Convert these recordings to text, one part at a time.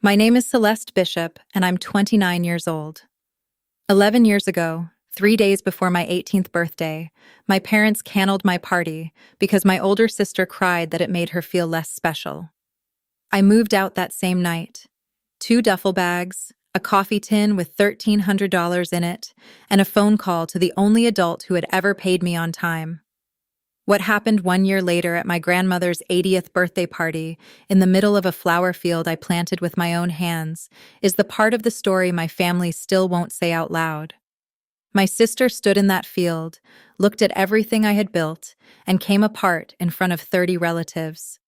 My name is Celeste Bishop, and I'm 29 years old. 11 years ago, 3 days before my 18th birthday, my parents canceled my party because my older sister cried that it made her feel less special. I moved out that same night. 2 duffel bags, a coffee tin with $1,300 in it, and a phone call to the only adult who had ever paid me on time. What happened 1 year later at my grandmother's 80th birthday party, in the middle of a flower field I planted with my own hands, is the part of the story my family still won't say out loud. My sister stood in that field, looked at everything I had built, and came apart in front of 30 relatives.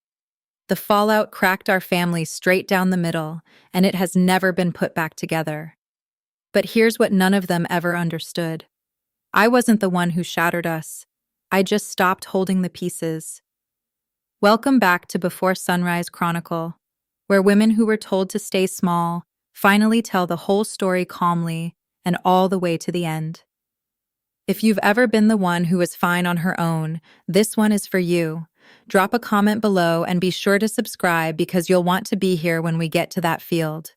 The fallout cracked our family straight down the middle, and it has never been put back together. But here's what none of them ever understood. I wasn't the one who shattered us. I just stopped holding the pieces. Welcome back to Before Sunrise Chronicle, where women who were told to stay small finally tell the whole story calmly and all the way to the end. If you've ever been the one who was fine on her own, this one is for you. Drop a comment below and be sure to subscribe because you'll want to be here when we get to that field.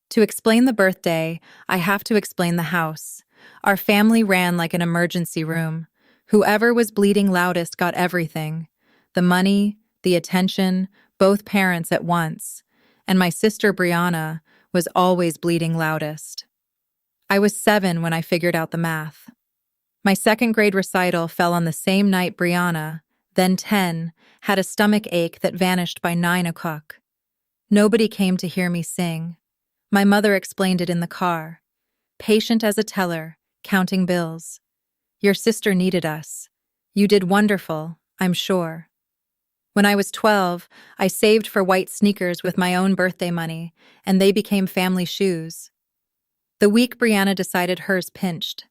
To explain the birthday, I have to explain the house. Our family ran like an emergency room. Whoever was bleeding loudest got everything. The money, the attention, both parents at once. And my sister Brianna was always bleeding loudest. I was 7 when I figured out the math. My second grade recital fell on the same night Brianna, then 10, had a stomach ache that vanished by 9 o'clock. Nobody came to hear me sing. My mother explained it in the car. Patient as a teller, counting bills. Your sister needed us. You did wonderful, I'm sure. When I was 12, I saved for white sneakers with my own birthday money, and they became family shoes. The week Brianna decided hers pinched.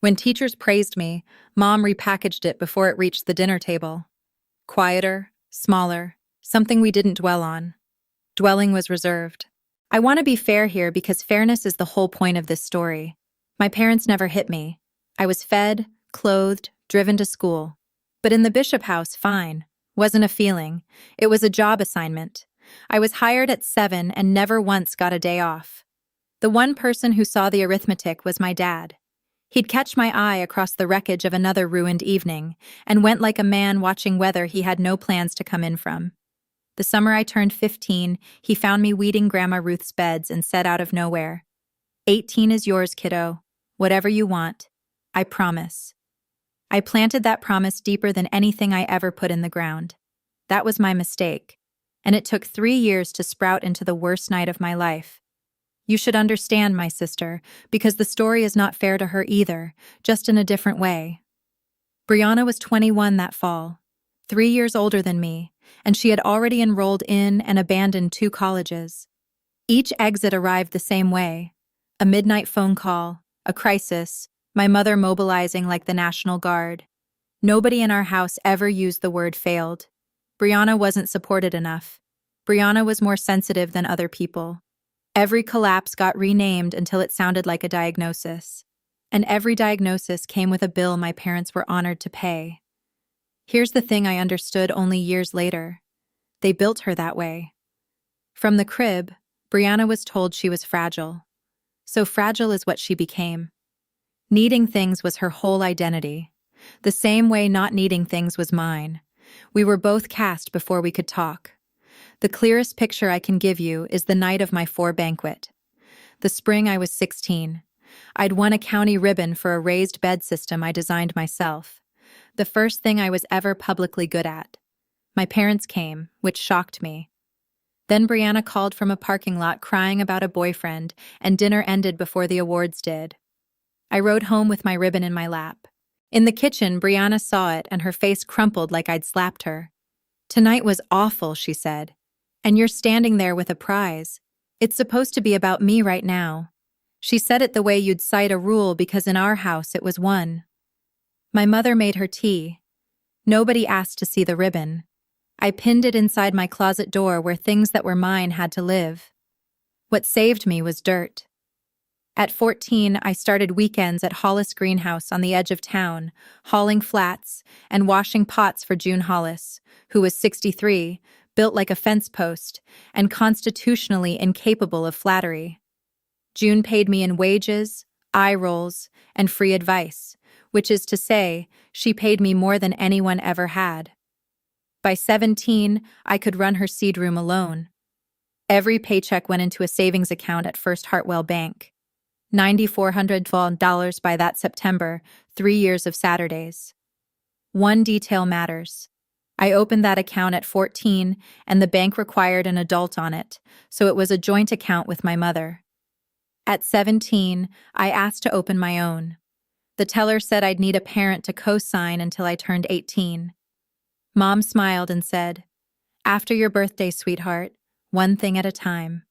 When teachers praised me, Mom repackaged it before it reached the dinner table. Quieter, smaller, something we didn't dwell on. Dwelling was reserved. I want to be fair here because fairness is the whole point of this story. My parents never hit me. I was fed, clothed, driven to school. But in the Bishop house, fine. Wasn't a feeling. It was a job assignment. I was hired at 7 and never once got a day off. The one person who saw the arithmetic was my dad. He'd catch my eye across the wreckage of another ruined evening and went like a man watching weather he had no plans to come in from. The summer I turned 15, he found me weeding Grandma Ruth's beds and said out of nowhere, 18 is yours, kiddo. Whatever you want. I promise. I planted that promise deeper than anything I ever put in the ground. That was my mistake. And it took 3 years to sprout into the worst night of my life. You should understand, my sister, because the story is not fair to her either, just in a different way. Brianna was 21 that fall, 3 years older than me, and she had already enrolled in and abandoned 2 colleges. Each exit arrived the same way. A midnight phone call, a crisis, my mother mobilizing like the National Guard. Nobody in our house ever used the word failed. Brianna wasn't supported enough. Brianna was more sensitive than other people. Every collapse got renamed until it sounded like a diagnosis. And every diagnosis came with a bill my parents were honored to pay. Here's the thing I understood only years later. They built her that way. From the crib, Brianna was told she was fragile. So fragile is what she became. Needing things was her whole identity. The same way not needing things was mine. We were both cast before we could talk. The clearest picture I can give you is the night of my 4 banquet. The spring I was 16. I'd won a county ribbon for a raised bed system I designed myself. The first thing I was ever publicly good at. My parents came, which shocked me. Then Brianna called from a parking lot crying about a boyfriend, and dinner ended before the awards did. I rode home with my ribbon in my lap. In the kitchen, Brianna saw it and her face crumpled like I'd slapped her. Tonight was awful, she said. And you're standing there with a prize. It's supposed to be about me right now. She said it the way you'd cite a rule because in our house it was 1. My mother made her tea. Nobody asked to see the ribbon. I pinned it inside my closet door where things that were mine had to live. What saved me was dirt. At 14, I started weekends at Hollis Greenhouse on the edge of town, hauling flats and washing pots for June Hollis, who was 63, built like a fence post, and constitutionally incapable of flattery. June paid me in wages, eye rolls, and free advice, which is to say, she paid me more than anyone ever had. By 17, I could run her seed room alone. Every paycheck went into a savings account at First Hartwell Bank. $9,412 by that September, 3 years of Saturdays. One detail matters. I opened that account at 14, and the bank required an adult on it, so it was a joint account with my mother. At 17, I asked to open my own. The teller said I'd need a parent to co-sign until I turned 18. Mom smiled and said, "After your birthday, sweetheart, one thing at a time."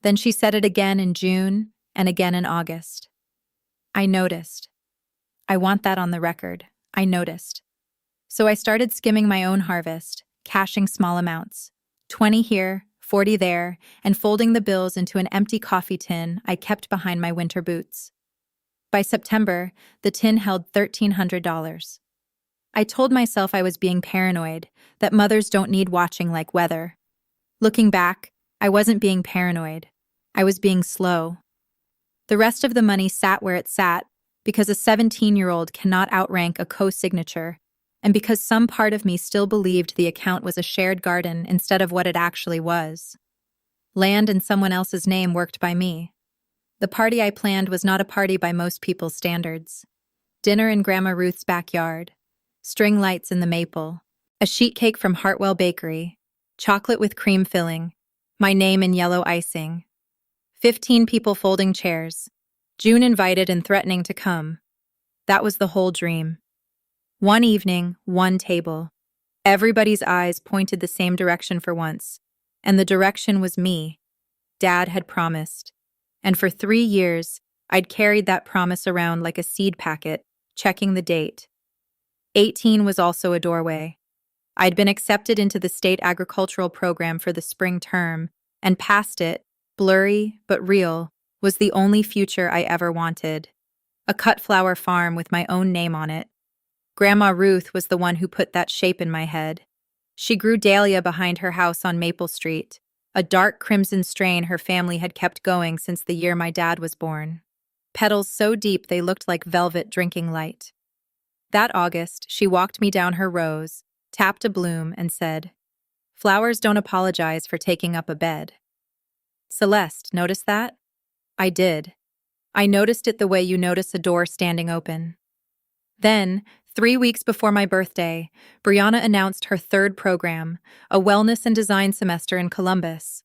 Then she said it again in June and again in August. I noticed. I want that on the record. I noticed. So I started skimming my own harvest, cashing small amounts. 20 here, 40 there, and folding the bills into an empty coffee tin I kept behind my winter boots. By September, the tin held $1,300. I told myself I was being paranoid, that mothers don't need watching like weather. Looking back, I wasn't being paranoid. I was being slow. The rest of the money sat where it sat, because a 17-year-old cannot outrank a co-signature, and because some part of me still believed the account was a shared garden instead of what it actually was. Land in someone else's name worked by me. The party I planned was not a party by most people's standards. Dinner in Grandma Ruth's backyard, string lights in the maple, a sheet cake from Hartwell Bakery, chocolate with cream filling, my name in yellow icing. 15 people folding chairs, June invited and threatening to come. That was the whole dream. One evening, one table. Everybody's eyes pointed the same direction for once, and the direction was me. Dad had promised. And for 3 years, I'd carried that promise around like a seed packet, checking the date. 18 was also a doorway. I'd been accepted into the state agricultural program for the spring term, and past it, blurry but real, was the only future I ever wanted. A cut flower farm with my own name on it. Grandma Ruth was the one who put that shape in my head. She grew dahlia behind her house on Maple Street, a dark crimson strain her family had kept going since the year my dad was born. Petals so deep they looked like velvet drinking light. That August, she walked me down her rows, tapped a bloom, and said, "Flowers don't apologize for taking up a bed." Celeste, notice that? I did. I noticed it the way you notice a door standing open. Then, 3 weeks before my birthday, Brianna announced her third program, a wellness and design semester in Columbus.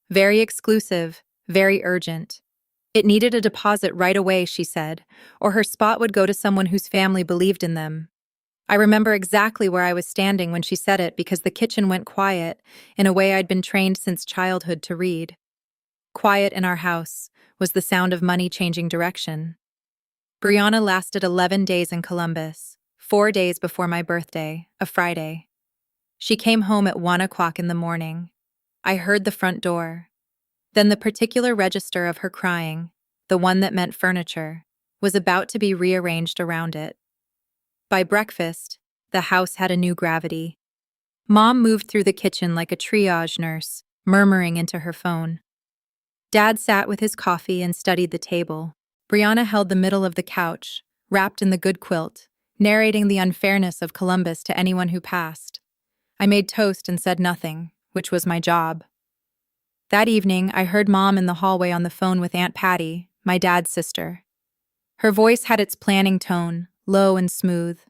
Very exclusive, very urgent. It needed a deposit right away, she said, or her spot would go to someone whose family believed in them. I remember exactly where I was standing when she said it because the kitchen went quiet in a way I'd been trained since childhood to read. Quiet in our house was the sound of money changing direction. Brianna lasted 11 days in Columbus, 4 days before my birthday, a Friday. She came home at 1 o'clock in the morning. I heard the front door. Then the particular register of her crying, the one that meant furniture, was about to be rearranged around it. By breakfast, the house had a new gravity. Mom moved through the kitchen like a triage nurse, murmuring into her phone. Dad sat with his coffee and studied the table. Brianna held the middle of the couch, wrapped in the good quilt, narrating the unfairness of Columbus to anyone who passed. I made toast and said nothing, which was my job. That evening, I heard Mom in the hallway on the phone with Aunt Patty, my dad's sister. Her voice had its planning tone, low and smooth,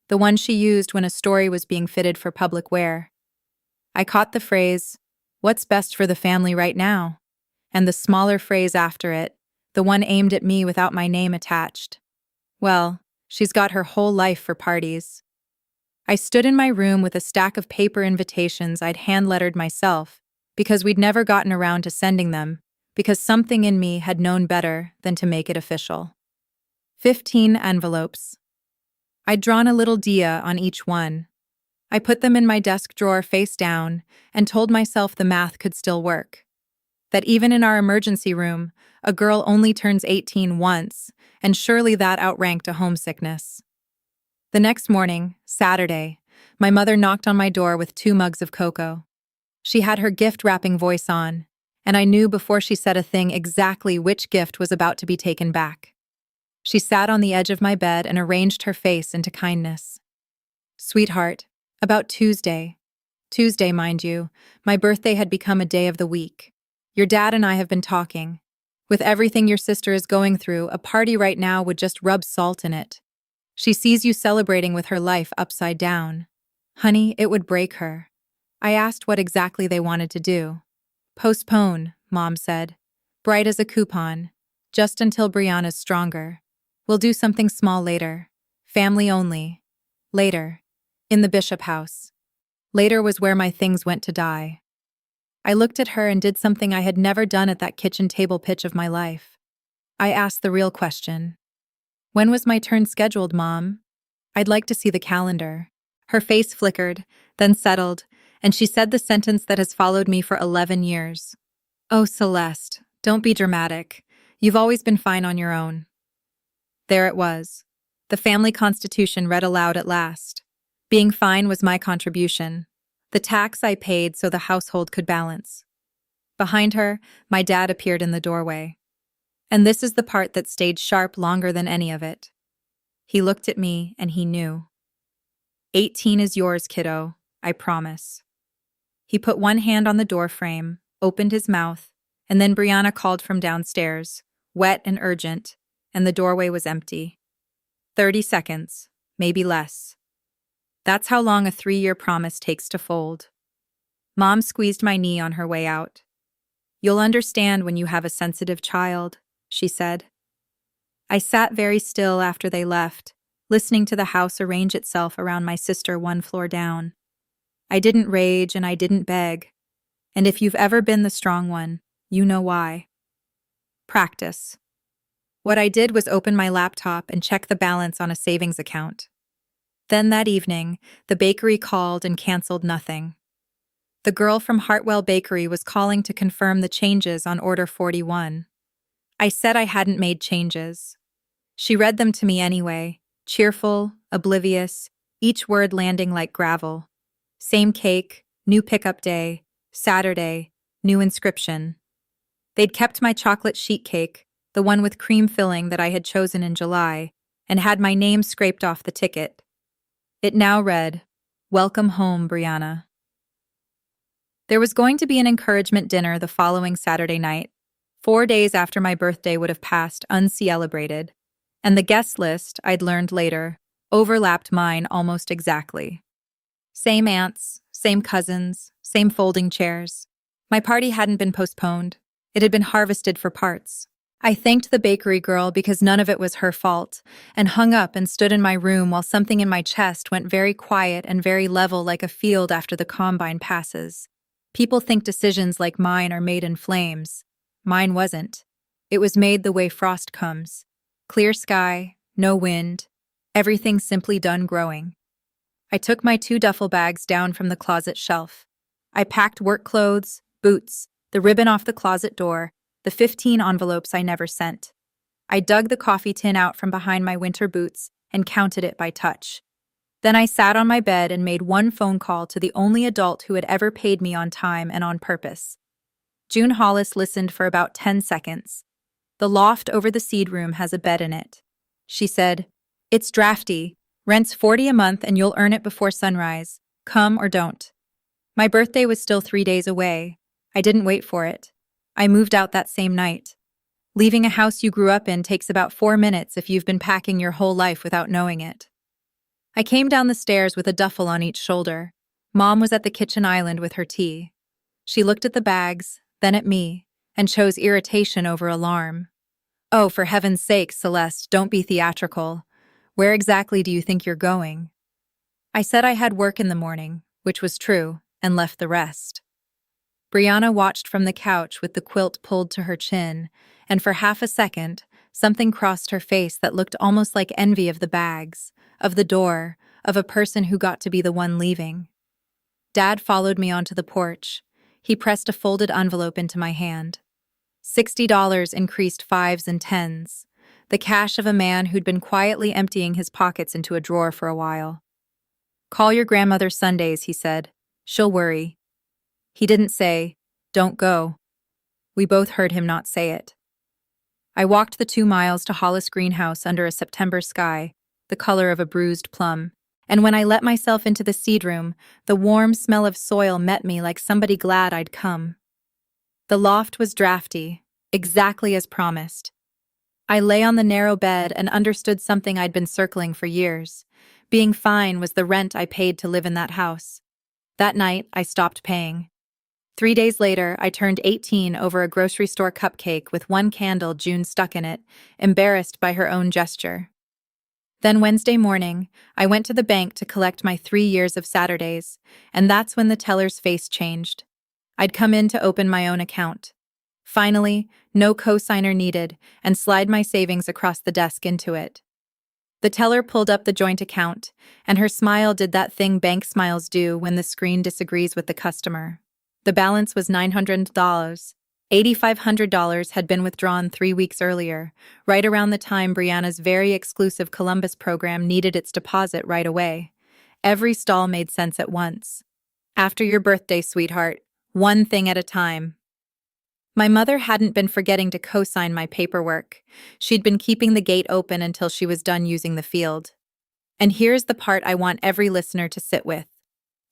the one she used when a story was being fitted for public wear. I caught the phrase, "What's best for the family right now?" and the smaller phrase after it, the one aimed at me without my name attached. Well, she's got her whole life for parties. I stood in my room with a stack of paper invitations I'd hand-lettered myself, because we'd never gotten around to sending them, because something in me had known better than to make it official. 15 envelopes. I'd drawn a little dia on each one. I put them in my desk drawer face down and told myself the math could still work. That even in our emergency room, a girl only turns 18 once, and surely that outranked a homesickness. The next morning, Saturday, my mother knocked on my door with 2 mugs of cocoa. She had her gift-wrapping voice on, and I knew before she said a thing exactly which gift was about to be taken back. She sat on the edge of my bed and arranged her face into kindness. "Sweetheart, about Tuesday. Tuesday, mind you. My birthday had become a day of the week. Your dad and I have been talking. With everything your sister is going through, a party right now would just rub salt in it. She sees you celebrating with her life upside down. Honey, it would break her." I asked what exactly they wanted to do. "Postpone," Mom said. "Bright as a coupon. Just until Brianna's stronger. We'll do something small later. Family only. Later. In the Bishop house." Later was where my things went to die. I looked at her and did something I had never done at that kitchen table pitch of my life. I asked the real question. "When was my turn scheduled, Mom? I'd like to see the calendar." Her face flickered, then settled, and she said the sentence that has followed me for 11 years. "Oh, Celeste, don't be dramatic. You've always been fine on your own." There it was. The family constitution read aloud at last. Being fine was my contribution, the tax I paid so the household could balance. Behind her, my dad appeared in the doorway. And this is the part that stayed sharp longer than any of it. He looked at me and he knew. 18 is yours, kiddo, I promise." He put one hand on the doorframe, opened his mouth, and then Brianna called from downstairs, wet and urgent, and the doorway was empty. 30 seconds, maybe less. That's how long a 3-year promise takes to fold. Mom squeezed my knee on her way out. "You'll understand when you have a sensitive child," she said. I sat very still after they left, listening to the house arrange itself around my sister one floor down. I didn't rage and I didn't beg. And if you've ever been the strong one, you know why. Practice. What I did was open my laptop and check the balance on a savings account. Then that evening, the bakery called and canceled nothing. The girl from Hartwell Bakery was calling to confirm the changes on Order 41. I said I hadn't made changes. She read them to me anyway, cheerful, oblivious, each word landing like gravel. Same cake, new pickup day, Saturday, new inscription. They'd kept my chocolate sheet cake, the one with cream filling that I had chosen in July, and had my name scraped off the ticket. It now read, "Welcome home, Brianna." There was going to be an encouragement dinner the following Saturday night, 4 days after my birthday would have passed uncelebrated, and the guest list, I'd learned later, overlapped mine almost exactly. Same aunts, same cousins, same folding chairs. My party hadn't been postponed. It had been harvested for parts. I thanked the bakery girl because none of it was her fault, and hung up and stood in my room while something in my chest went very quiet and very level like a field after the combine passes. People think decisions like mine are made in flames. Mine wasn't. It was made the way frost comes. Clear sky, no wind, everything simply done growing. I took my 2 duffel bags down from the closet shelf. I packed work clothes, boots, the ribbon off the closet door, the 15 envelopes I never sent. I dug the coffee tin out from behind my winter boots and counted it by touch. Then I sat on my bed and made one phone call to the only adult who had ever paid me on time and on purpose. June Hollis listened for about 10 seconds. "The loft over the seed room has a bed in it," she said. "It's drafty. Rent's $40 a month and you'll earn it before sunrise. Come or don't." My birthday was still 3 days away. I didn't wait for it. I moved out that same night. Leaving a house you grew up in takes about 4 minutes if you've been packing your whole life without knowing it. I came down the stairs with a duffel on each shoulder. Mom was at the kitchen island with her tea. She looked at the bags, then at me, and chose irritation over alarm. "Oh, for heaven's sake, Celeste, don't be theatrical. Where exactly do you think you're going?" I said I had work in the morning, which was true, and left the rest. Brianna watched from the couch with the quilt pulled to her chin, and for half a second, something crossed her face that looked almost like envy of the bags, of the door, of a person who got to be the one leaving. Dad followed me onto the porch. He pressed a folded envelope into my hand. $60 increased 5s and 10s, the cash of a man who'd been quietly emptying his pockets into a drawer for a while. "Call your grandmother Sundays," he said. "She'll worry." He didn't say, "Don't go." We both heard him not say it. I walked the 2 miles to Hollis greenhouse under a September sky, the color of a bruised plum. And when I let myself into the seed room, the warm smell of soil met me like somebody glad I'd come. The loft was drafty, exactly as promised. I lay on the narrow bed and understood something I'd been circling for years. Being fine was the rent I paid to live in that house. That night, I stopped paying. 3 days later, I turned 18 over a grocery store cupcake with one candle June stuck in it, embarrassed by her own gesture. Then Wednesday morning, I went to the bank to collect my 3 years of Saturdays, and that's when the teller's face changed. I'd come in to open my own account. Finally, no cosigner needed, and slide my savings across the desk into it. The teller pulled up the joint account, and her smile did that thing bank smiles do when the screen disagrees with the customer. The balance was $900. $8,500 had been withdrawn 3 weeks earlier, right around the time Brianna's very exclusive Columbus program needed its deposit right away. Every stall made sense at once. After your birthday, sweetheart, one thing at a time. My mother hadn't been forgetting to co-sign my paperwork. She'd been keeping the gate open until she was done using the field. And here's the part I want every listener to sit with.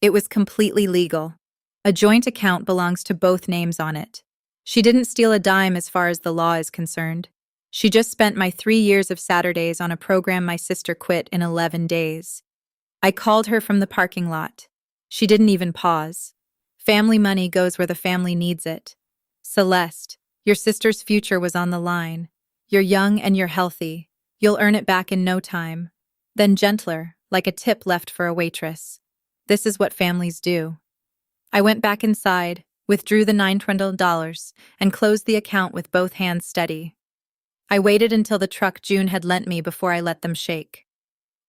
It was completely legal. A joint account belongs to both names on it. She didn't steal a dime as far as the law is concerned. She just spent my 3 years of Saturdays on a program my sister quit in 11 days. I called her from the parking lot. She didn't even pause. Family money goes where the family needs it. Celeste, your sister's future was on the line. You're young and you're healthy. You'll earn it back in no time. Then gentler, like a tip left for a waitress. This is what families do. I went back inside, withdrew the $900, and closed the account with both hands steady. I waited until the truck June had lent me before I let them shake.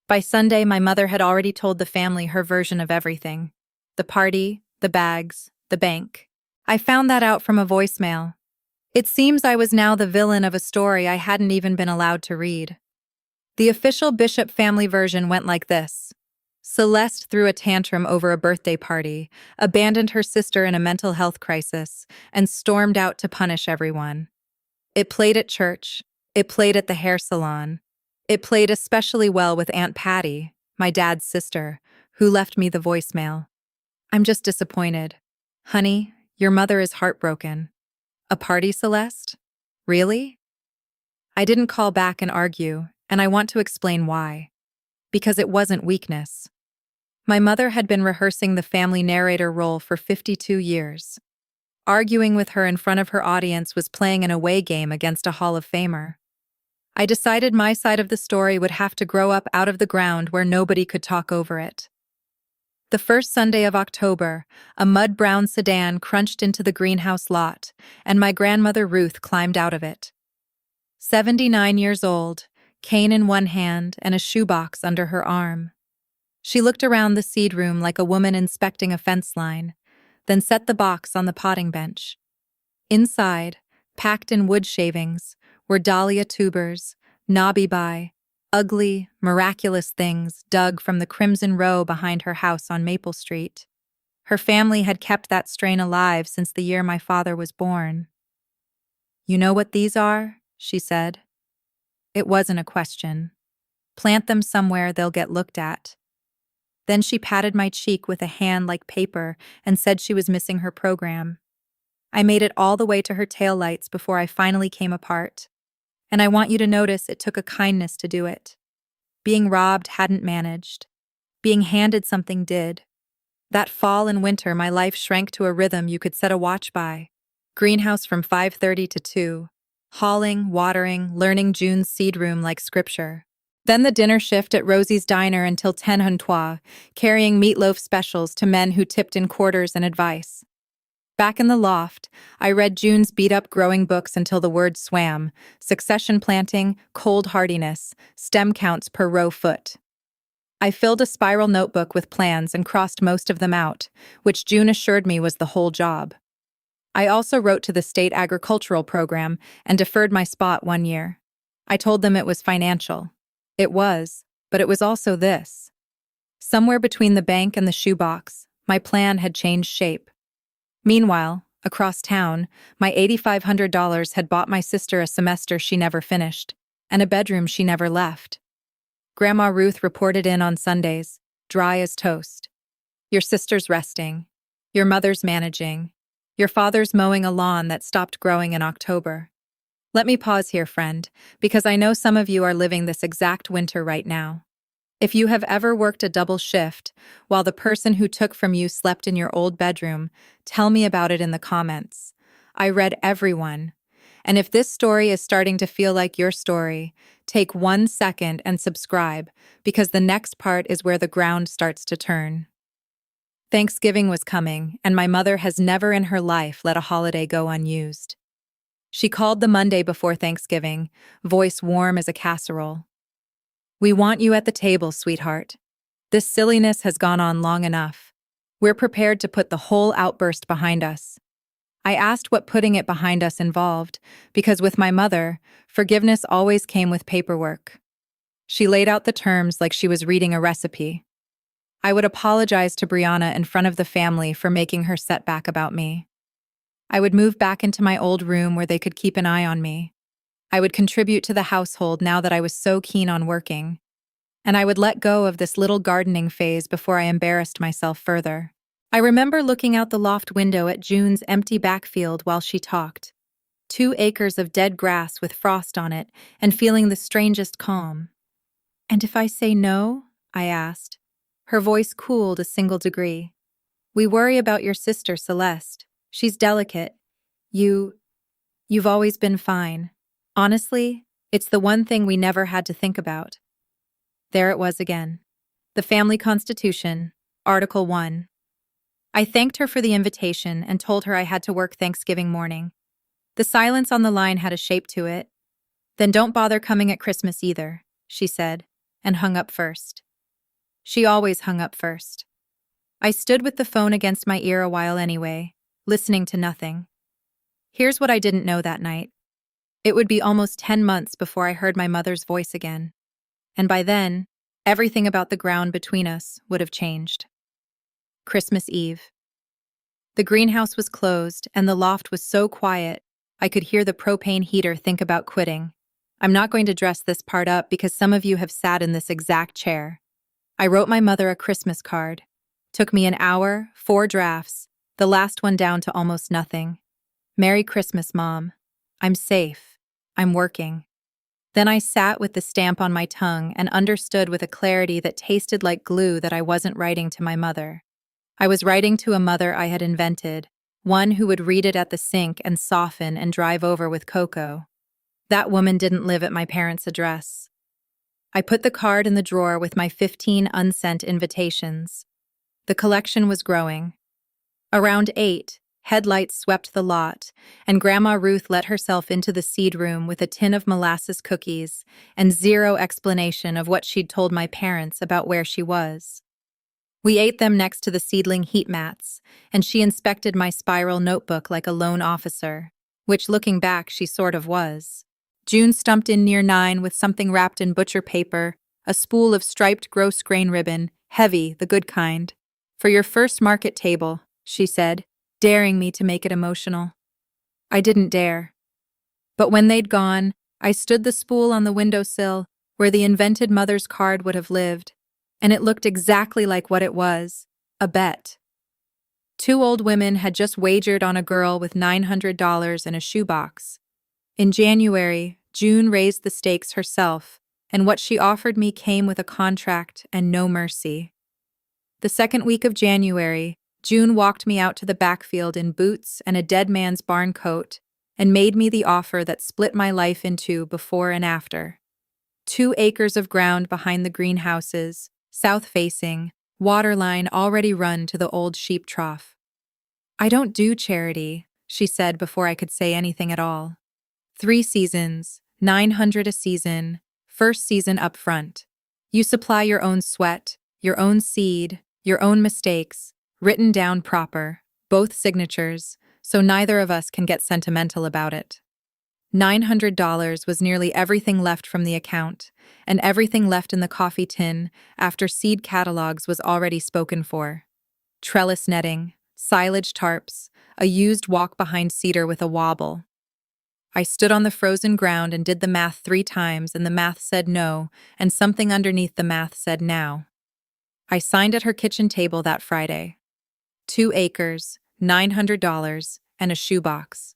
By Sunday, my mother had already told the family her version of everything. The party, the bags, the bank. I found that out from a voicemail. It seems I was now the villain of a story I hadn't even been allowed to read. The official Bishop family version went like this. Celeste threw a tantrum over a birthday party, abandoned her sister in a mental health crisis, and stormed out to punish everyone. It played at church. It played at the hair salon. It played especially well with Aunt Patty, my dad's sister, who left me the voicemail. I'm just disappointed. Honey, your mother is heartbroken. A party, Celeste? Really? I didn't call back and argue, and I want to explain why. Because it wasn't weakness. My mother had been rehearsing the family narrator role for 52 years. Arguing with her in front of her audience was playing an away game against a Hall of Famer. I decided my side of the story would have to grow up out of the ground where nobody could talk over it. The first Sunday of October, a mud-brown sedan crunched into the greenhouse lot, and my grandmother Ruth climbed out of it. 79 years old, cane in one hand and a shoebox under her arm. She looked around the seed room like a woman inspecting a fence line, then set the box on the potting bench. Inside, packed in wood shavings, were dahlia tubers, knobby-by, ugly, miraculous things dug from the crimson row behind her house on Maple Street. Her family had kept that strain alive since the year my father was born. "You know what these are?" she said. It wasn't a question. Plant them somewhere they'll get looked at. Then she patted my cheek with a hand like paper and said she was missing her program. I made it all the way to her taillights before I finally came apart. And I want you to notice it took a kindness to do it. Being robbed hadn't managed. Being handed something did. That fall and winter, my life shrank to a rhythm you could set a watch by. Greenhouse from 5:30 to 2. Hauling, watering, learning June's seed room like scripture. Then the dinner shift at Rosie's Diner until 10 huntois, carrying meatloaf specials to men who tipped in quarters and advice. Back in the loft, I read June's beat-up growing books until the word swam: succession planting, cold hardiness, stem counts per row foot. I filled a spiral notebook with plans and crossed most of them out, which June assured me was the whole job. I also wrote to the state agricultural program and deferred my spot 1 year. I told them it was financial. It was, but it was also this. Somewhere between the bank and the shoebox, my plan had changed shape. Meanwhile, across town, my $8,500 had bought my sister a semester she never finished, and a bedroom she never left. Grandma Ruth reported in on Sundays, dry as toast. Your sister's resting. Your mother's managing. Your father's mowing a lawn that stopped growing in October. Let me pause here, friend, because I know some of you are living this exact winter right now. If you have ever worked a double shift while the person who took from you slept in your old bedroom, tell me about it in the comments. I read every one. And if this story is starting to feel like your story, take 1 second and subscribe, because the next part is where the ground starts to turn. Thanksgiving was coming, and my mother has never in her life let a holiday go unused. She called the Monday before Thanksgiving, voice warm as a casserole. "We want you at the table, sweetheart. This silliness has gone on long enough. We're prepared to put the whole outburst behind us." I asked what putting it behind us involved, because with my mother, forgiveness always came with paperwork. She laid out the terms like she was reading a recipe. I would apologize to Brianna in front of the family for making her set back about me. I would move back into my old room where they could keep an eye on me. I would contribute to the household now that I was so keen on working. And I would let go of this little gardening phase before I embarrassed myself further. I remember looking out the loft window at June's empty backfield while she talked. 2 acres of dead grass with frost on it, and feeling the strangest calm. "And if I say no?" I asked. Her voice cooled a single degree. "We worry about your sister, Celeste. She's delicate. You've always been fine. Honestly, it's the one thing we never had to think about." There it was again. The Family Constitution, Article 1. I thanked her for the invitation and told her I had to work Thanksgiving morning. The silence on the line had a shape to it. "Then don't bother coming at Christmas either," she said, and hung up first. She always hung up first. I stood with the phone against my ear a while anyway, listening to nothing. Here's what I didn't know that night. It would be almost 10 months before I heard my mother's voice again. And by then, everything about the ground between us would have changed. Christmas Eve. The greenhouse was closed, and the loft was so quiet, I could hear the propane heater think about quitting. I'm not going to dress this part up because some of you have sat in this exact chair. I wrote my mother a Christmas card. Took me an hour, 4 drafts, the last one down to almost nothing. "Merry Christmas, Mom. I'm safe. I'm working." Then I sat with the stamp on my tongue and understood with a clarity that tasted like glue that I wasn't writing to my mother. I was writing to a mother I had invented, one who would read it at the sink and soften and drive over with cocoa. That woman didn't live at my parents' address. I put the card in the drawer with my 15 unsent invitations. The collection was growing. Around 8, headlights swept the lot, and Grandma Ruth let herself into the seed room with a tin of molasses cookies and zero explanation of what she'd told my parents about where she was. We ate them next to the seedling heat mats, and she inspected my spiral notebook like a loan officer, which looking back she sort of was. June stumped in near 9 with something wrapped in butcher paper, a spool of striped gross grain ribbon, heavy, the good kind. "For your first market table," she said, daring me to make it emotional. I didn't dare. But when they'd gone, I stood the spool on the windowsill where the invented mother's card would have lived, and it looked exactly like what it was, a bet. 2 old women had just wagered on a girl with $900 in a shoebox. In January, June raised the stakes herself, and what she offered me came with a contract and no mercy. The second week of January, June walked me out to the backfield in boots and a dead man's barn coat and made me the offer that split my life in two before and after. 2 acres of ground behind the greenhouses, south-facing, water line already run to the old sheep trough. "I don't do charity," she said before I could say anything at all. 3 seasons, $900 a season, first season up front. You supply your own sweat, your own seed, your own mistakes, written down proper, both signatures, so neither of us can get sentimental about it. $900 was nearly everything left from the account, and everything left in the coffee tin after seed catalogs was already spoken for. Trellis netting, silage tarps, a used walk-behind cedar with a wobble. I stood on the frozen ground and did the math 3 times, and the math said no, and something underneath the math said now. I signed at her kitchen table that Friday. 2 acres, $900, and a shoebox.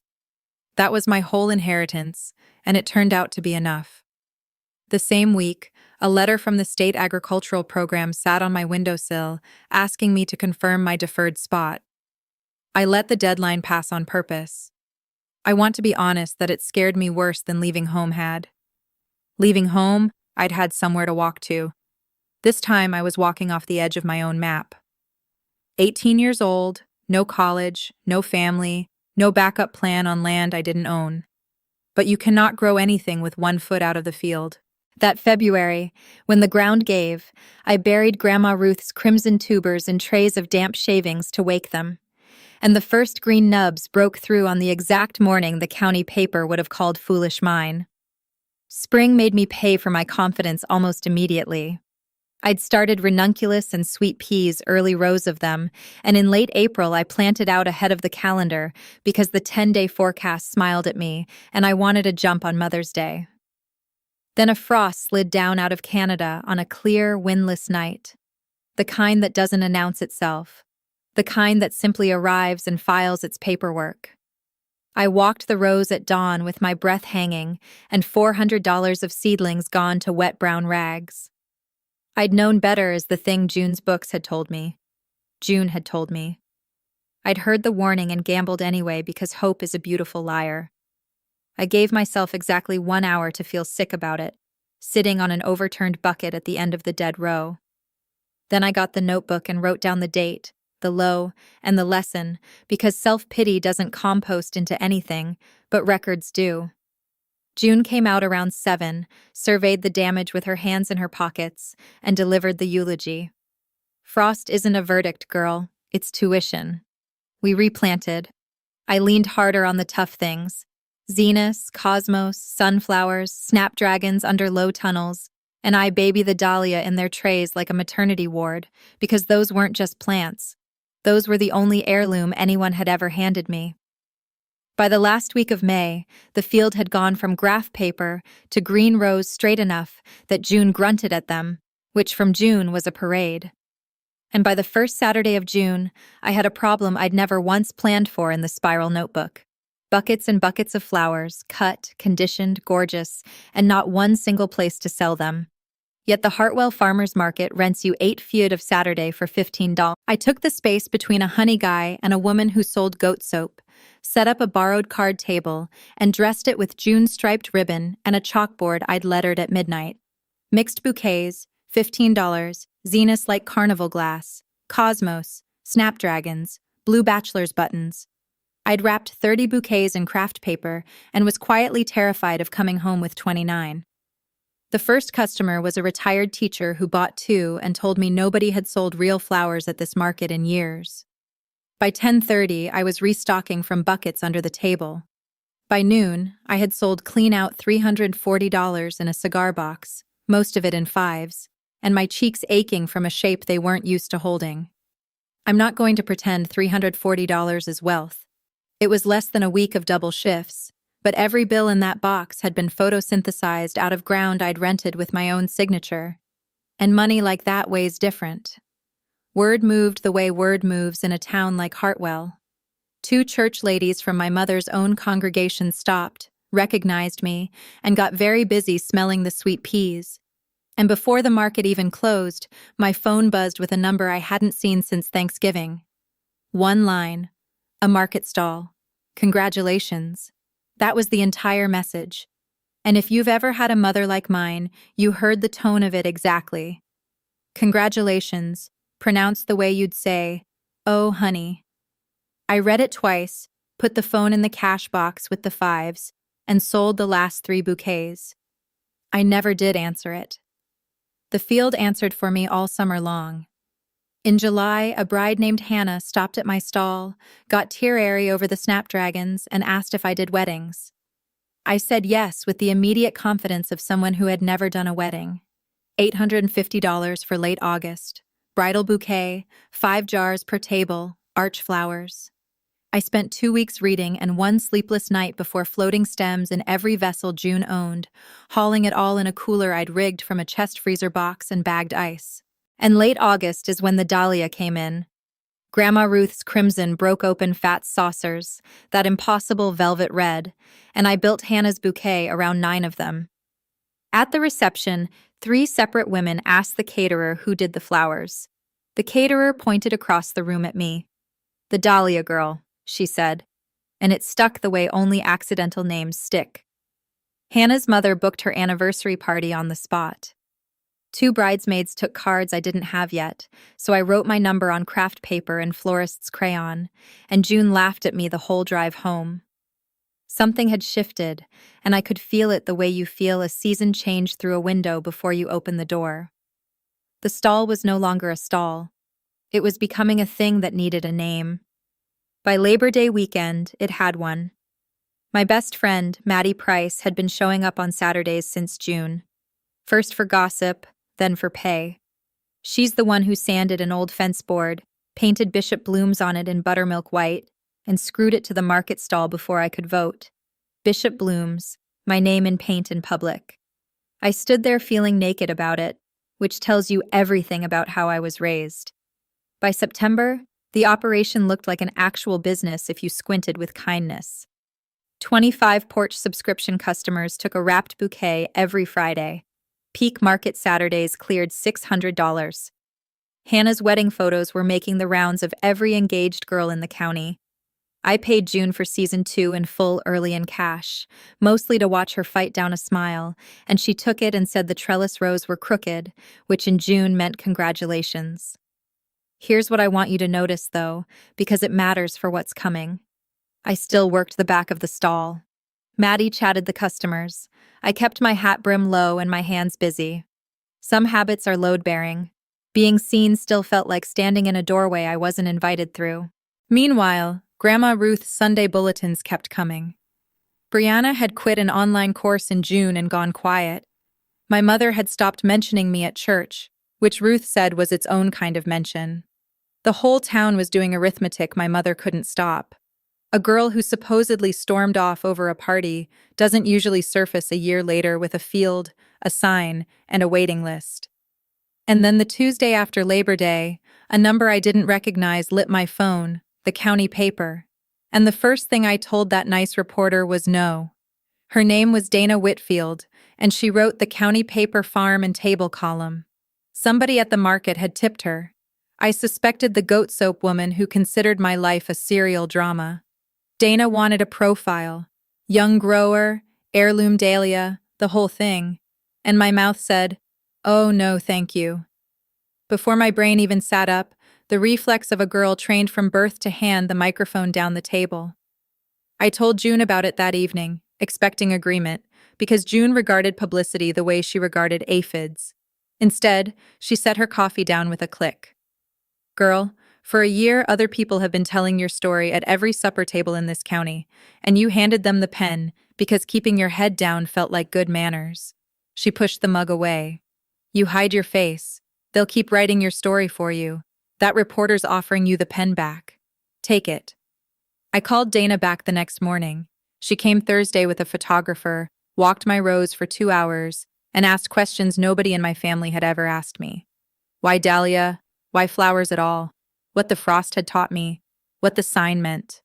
That was my whole inheritance, and it turned out to be enough. The same week, a letter from the state agricultural program sat on my windowsill, asking me to confirm my deferred spot. I let the deadline pass on purpose. I want to be honest that it scared me worse than leaving home had. Leaving home, I'd had somewhere to walk to. This time I was walking off the edge of my own map. 18 years old, no college, no family, no backup plan on land I didn't own. But you cannot grow anything with 1 foot out of the field. That February, when the ground gave, I buried Grandma Ruth's crimson tubers in trays of damp shavings to wake them. And the first green nubs broke through on the exact morning the county paper would have called foolish mine. Spring made me pay for my confidence almost immediately. I'd started ranunculus and sweet peas, early rows of them, and in late April I planted out ahead of the calendar because the 10-day forecast smiled at me and I wanted a jump on Mother's Day. Then a frost slid down out of Canada on a clear, windless night. The kind that doesn't announce itself. The kind that simply arrives and files its paperwork. I walked the rows at dawn with my breath hanging and $400 of seedlings gone to wet brown rags. I'd known better as the thing June's books had told me. June had told me. I'd heard the warning and gambled anyway because hope is a beautiful liar. I gave myself exactly 1 hour to feel sick about it, sitting on an overturned bucket at the end of the dead row. Then I got the notebook and wrote down the date, the low, and the lesson, because self-pity doesn't compost into anything, but records do. June came out around 7, surveyed the damage with her hands in her pockets, and delivered the eulogy. Frost isn't a verdict, girl. It's tuition. We replanted. I leaned harder on the tough things. Zenus, cosmos, sunflowers, snapdragons under low tunnels, and I baby the dahlia in their trays like a maternity ward, because those weren't just plants. Those were the only heirloom anyone had ever handed me. By the last week of May, the field had gone from graph paper to green rows straight enough that June grunted at them, which from June was a parade. And by the first Saturday of June, I had a problem I'd never once planned for in the spiral notebook. Buckets and buckets of flowers, cut, conditioned, gorgeous, and not one single place to sell them. Yet the Hartwell Farmers Market rents you 8 feet of Saturday for $15. I took the space between a honey guy and a woman who sold goat soap, set up a borrowed card table, and dressed it with June-striped ribbon and a chalkboard I'd lettered at midnight. Mixed bouquets, $15, Zenus like carnival glass, cosmos, snapdragons, blue bachelor's buttons. I'd wrapped 30 bouquets in craft paper and was quietly terrified of coming home with 29. The first customer was a retired teacher who bought 2 and told me nobody had sold real flowers at this market in years. By 10:30, I was restocking from buckets under the table. By noon, I had sold clean out $340 in a cigar box, most of it in 5s, and my cheeks aching from a shape they weren't used to holding. I'm not going to pretend $340 is wealth. It was less than a week of double shifts, but every bill in that box had been photosynthesized out of ground I'd rented with my own signature. And money like that weighs different. Word moved the way word moves in a town like Hartwell. 2 church ladies from my mother's own congregation stopped, recognized me, and got very busy smelling the sweet peas. And before the market even closed, my phone buzzed with a number I hadn't seen since Thanksgiving. 1 line. A market stall. Congratulations. That was the entire message. And if you've ever had a mother like mine, you heard the tone of it exactly. Congratulations, pronounced the way you'd say, "Oh, honey." I read it twice, put the phone in the cash box with the 5s, and sold the last 3 bouquets. I never did answer it. The field answered for me all summer long. In July, a bride named Hannah stopped at my stall, got tear-airy over the snapdragons, and asked if I did weddings. I said yes with the immediate confidence of someone who had never done a wedding. $850 for late August, bridal bouquet, 5 jars per table, Arch flowers. I spent 2 weeks reading and one sleepless night before floating stems in every vessel June owned, hauling it all in a cooler I'd rigged from a chest freezer box and bagged ice. And late August is when the dahlia came in. Grandma Ruth's crimson broke open fat saucers, that impossible velvet red, and I built Hannah's bouquet around 9 of them. At the reception, 3 separate women asked the caterer who did the flowers. The caterer pointed across the room at me. "The Dahlia girl," she said, and it stuck the way only accidental names stick. Hannah's mother booked her anniversary party on the spot. 2 bridesmaids took cards I didn't have yet, so I wrote my number on craft paper and florist's crayon, and June laughed at me the whole drive home. Something had shifted, and I could feel it the way you feel a season change through a window before you open the door. The stall was no longer a stall. It was becoming a thing that needed a name. By Labor Day weekend, it had one. My best friend, Maddie Price, had been showing up on Saturdays since June. First for gossip, then for pay. She's the one who sanded an old fence board, painted Bishop blooms on it in buttermilk white, and screwed it to the market stall before I could vote. Bishop blooms, my name in paint in public. I stood there feeling naked about it, which tells you everything about how I was raised. By September, the operation looked like an actual business if you squinted with kindness. 25 porch subscription customers took a wrapped bouquet every Friday. Peak market Saturdays cleared $600. Hannah's wedding photos were making the rounds of every engaged girl in the county. I paid June for season 2 in full early in cash, mostly to watch her fight down a smile, and she took it and said the trellis rows were crooked, which in June meant congratulations. Here's what I want you to notice, though, because it matters for what's coming. I still worked the back of the stall. Maddie chatted the customers. I kept my hat brim low and my hands busy. Some habits are load-bearing. Being seen still felt like standing in a doorway I wasn't invited through. Meanwhile, Grandma Ruth's Sunday bulletins kept coming. Brianna had quit an online course in June and gone quiet. My mother had stopped mentioning me at church, which Ruth said was its own kind of mention. The whole town was doing arithmetic my mother couldn't stop. A girl who supposedly stormed off over a party doesn't usually surface a year later with a field, a sign, and a waiting list. And then the Tuesday after Labor Day, a number I didn't recognize lit my phone, the county paper. And the first thing I told that nice reporter was no. Her name was Dana Whitfield, and she wrote the county paper farm and table column. Somebody at the market had tipped her. I suspected the goat soap woman who considered my life a serial drama. Dana wanted a profile. Young grower, heirloom dahlia, the whole thing. And my mouth said, "Oh no, thank you." Before my brain even sat up, the reflex of a girl trained from birth to hand the microphone down the table. I told June about it that evening, expecting agreement, because June regarded publicity the way she regarded aphids. Instead, she set her coffee down with a click. "Girl, for a year other people have been telling your story at every supper table in this county, and you handed them the pen because keeping your head down felt like good manners." She pushed the mug away. "You hide your face. They'll keep writing your story for you. That reporter's offering you the pen back. Take it." I called Dana back the next morning. She came Thursday with a photographer, walked my rows for 2 hours, and asked questions nobody in my family had ever asked me. Why dahlia? Why flowers at all? What the frost had taught me? What the sign meant?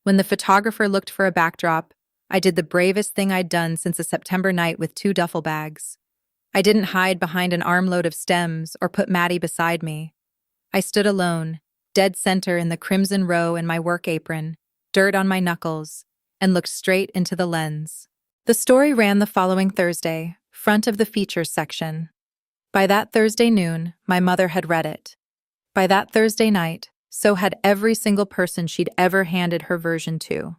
When the photographer looked for a backdrop, I did the bravest thing I'd done since a September night with 2 duffel bags. I didn't hide behind an armload of stems or put Maddie beside me. I stood alone, dead center in the crimson row in my work apron, dirt on my knuckles, and looked straight into the lens. The story ran the following Thursday, front of the features section. By that Thursday noon, my mother had read it. By that Thursday night, so had every single person she'd ever handed her version to.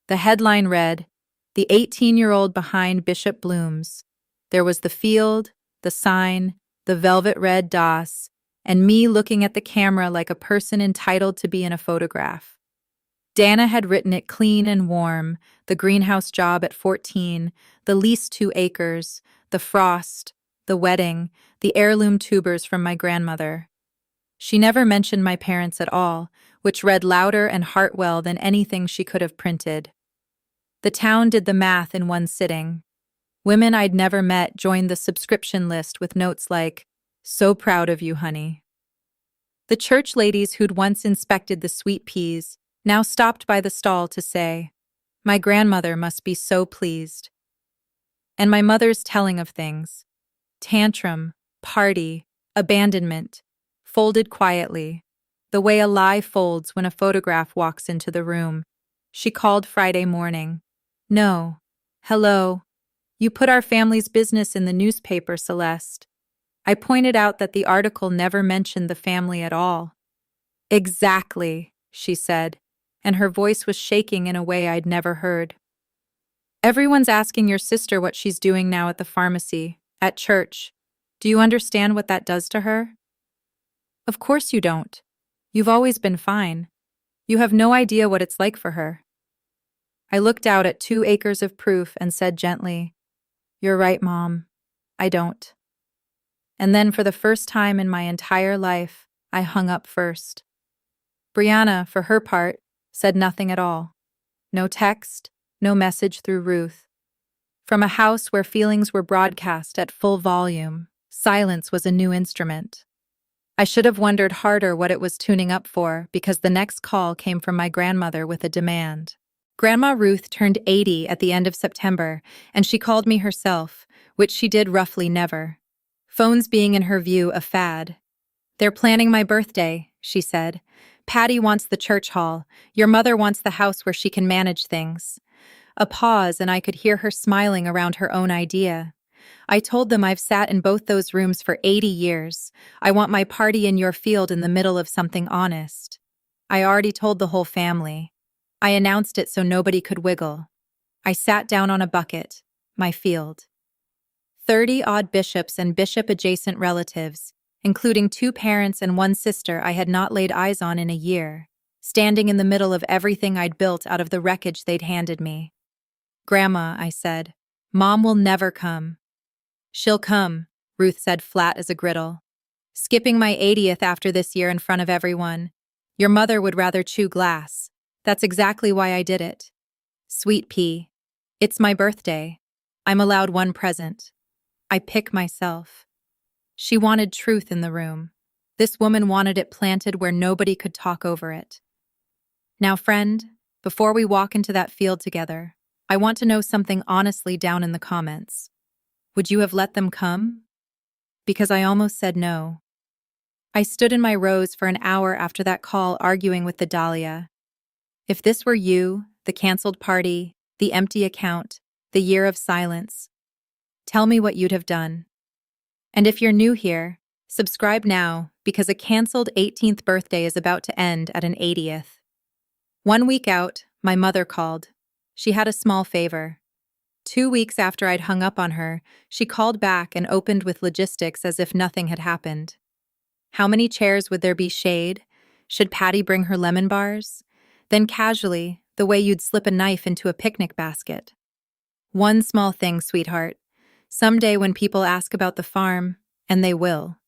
The headline read, "The 18-year-old behind Bishop blooms." There was the field, the sign, the velvet red DOS, and me looking at the camera like a person entitled to be in a photograph. Dana had written it clean and warm, the greenhouse job at 14, the leased 2 acres, the frost, the wedding, the heirloom tubers from my grandmother. She never mentioned my parents at all, which read louder and heartwell than anything she could have printed. The town did the math in one sitting. Women I'd never met joined the subscription list with notes like, "So proud of you, honey." The church ladies who'd once inspected the sweet peas now stopped by the stall to say, "My grandmother must be so pleased." And my mother's telling of things. Tantrum, party, abandonment, folded quietly, the way a lie folds when a photograph walks into the room. She called Friday morning. "No. Hello. You put our family's business in the newspaper, Celeste." I pointed out that the article never mentioned the family at all. "Exactly," she said, and her voice was shaking in a way I'd never heard. "Everyone's asking your sister what she's doing now at the pharmacy, at church. Do you understand what that does to her?" "Of course you don't. You've always been fine. You have no idea what it's like for her." I looked out at 2 acres of proof and said gently, "You're right, Mom. I don't." And then for the first time in my entire life, I hung up first. Brianna, for her part, said nothing at all. No text, no message through Ruth. From a house where feelings were broadcast at full volume, silence was a new instrument. I should have wondered harder what it was tuning up for, because the next call came from my grandmother with a demand. Grandma Ruth turned 80 at the end of September, and she called me herself, which she did roughly never. Phones being in her view a fad. "They're planning my birthday," she said. "Patty wants the church hall. Your mother wants the house where she can manage things." A pause, and I could hear her smiling around her own idea. I told them I've sat in both those rooms for 80 years. I want my party in your field in the middle of something honest. I already told the whole family. I announced it so nobody could wiggle. I sat down on a bucket, my field. 30-odd bishops and bishop-adjacent relatives, including 2 parents and 1 sister I had not laid eyes on in a year, standing in the middle of everything I'd built out of the wreckage they'd handed me. "Grandma," I said, "Mom will never come." "She'll come," Ruth said flat as a griddle. "Skipping my 80th after this year in front of everyone. Your mother would rather chew glass. That's exactly why I did it." "Sweet pea. It's my birthday. I'm allowed 1 present. I pick myself." She wanted truth in the room. This woman wanted it planted where nobody could talk over it. "Now, friend, before we walk into that field together, I want to know something honestly down in the comments. Would you have let them come?" Because I almost said no. I stood in my rows for an hour after that call arguing with the Dahlia. If this were you, the canceled party, the empty account, the year of silence, tell me what you'd have done. And if you're new here, subscribe now, because a canceled 18th birthday is about to end at an 80th. 1 week out, my mother called. She had a small favor. 2 weeks after I'd hung up on her, she called back and opened with logistics as if nothing had happened. How many chairs would there be shade? Should Patty bring her lemon bars? Then casually, the way you'd slip a knife into a picnic basket. "One small thing, sweetheart. Someday when people ask about the farm, and they will,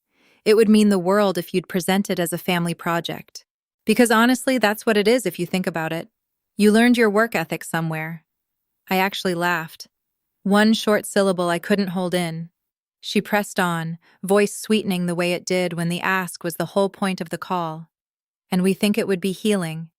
it would mean the world if you'd present it as a family project. Because honestly, that's what it is if you think about it. You learned your work ethic somewhere." I actually laughed. 1 short syllable I couldn't hold in. She pressed on, voice sweetening the way it did when the ask was the whole point of the call. "And we think it would be healing.